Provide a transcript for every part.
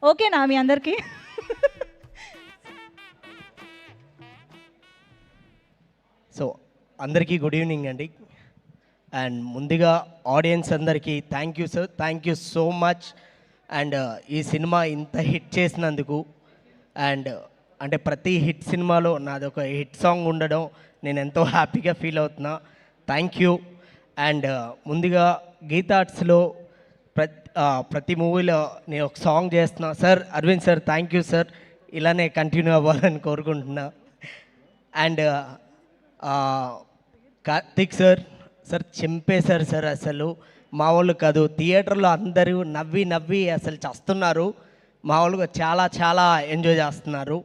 ఓకేనా మీ అందరికీ? సో అందరికీ గుడ్ ఈవినింగ్ అండి. అండ్ ముందుగా ఆడియన్స్ అందరికీ thank you sir, thank you so much. And ఈ సినిమా ఇంత హిట్ చేసినందుకు అండ్ అంటే ప్రతి హిట్ సినిమాలో నాది ఒక హిట్ సాంగ్ ఉండడం నేను ఎంతో హ్యాపీగా ఫీల్ అవుతున్నా. Thank you. అండ్ ముందుగా గీతా ఆర్ట్స్లో ప్రతి మూవీలో నేను ఒక సాంగ్ చేస్తున్నా sir. Arvind sir thank you sir, ఇలానే కంటిన్యూ అవ్వాలని కోరుకుంటున్నా. అండ్ కార్తిక్ సార్ చింపేశారు సార్, అసలు మామూలు కాదు. థియేటర్లో అందరూ నవ్వి నవ్వి అసలు చస్తున్నారు, మామూలుగా చాలా చాలా ఎంజాయ్ చేస్తున్నారు.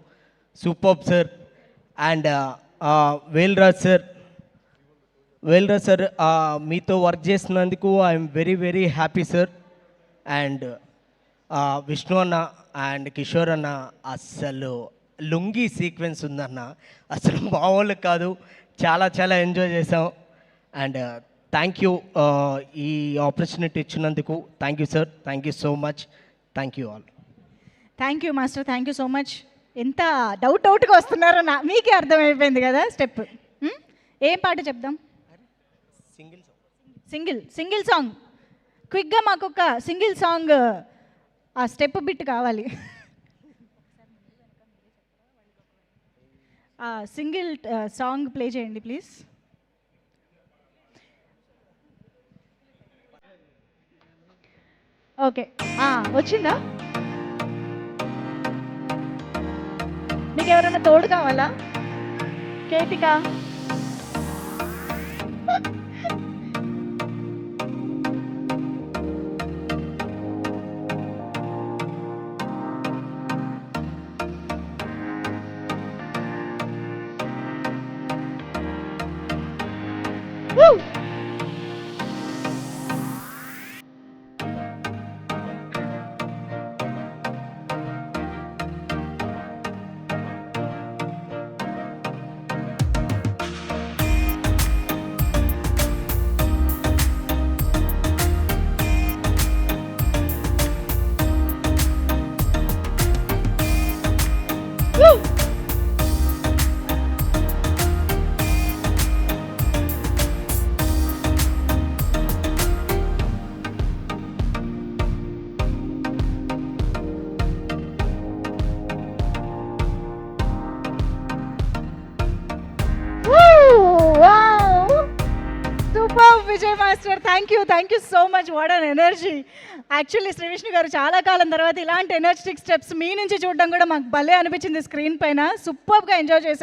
Super sir. And Velraj sir మీతో వర్క్ చేసినందుకు I'm very very happy sir. And Vishnu అన్న అండ్ కిషోర్ అన్న అస్సలు లుంగి సీక్వెన్స్ ఉందన్న, అసలు మామూలు కాదు, చాలా చాలా ఎంజాయ్ చేసాం. అండ్ థ్యాంక్ యూ ఈ ఆపర్చునిటీ ఇచ్చినందుకు. Thank you sir, thank you so much, thank you all. Thank you master, thank you so much. ఎంత డౌట్గా వస్తున్నారో మీకే అర్థమైపోయింది కదా స్టెప్. ఏం పాట చెప్దాం? Single song. క్విక్గా మాకు ఒక సింగిల్ సాంగ్ ఆ స్టెప్ బిట్ కావాలి. సింగిల్ సాంగ్ ప్లే చేయండి ప్లీజ్. ఓకే, వచ్చిందా? మీకు ఎవరైనా తోడు కావాలా? Ketika Vijay master, thank you so much. What an energy. Actually Sri Vishnu garu చాలా కాలం తర్వాత ఇలాంటి ఎనర్జెటిక్ స్టెప్స్ మీ నుంచి చూడడం కూడా మాకు భలే అనిపించింది స్క్రీన్ పైన. సూపర్గా ఎంజాయ్ చేశారు.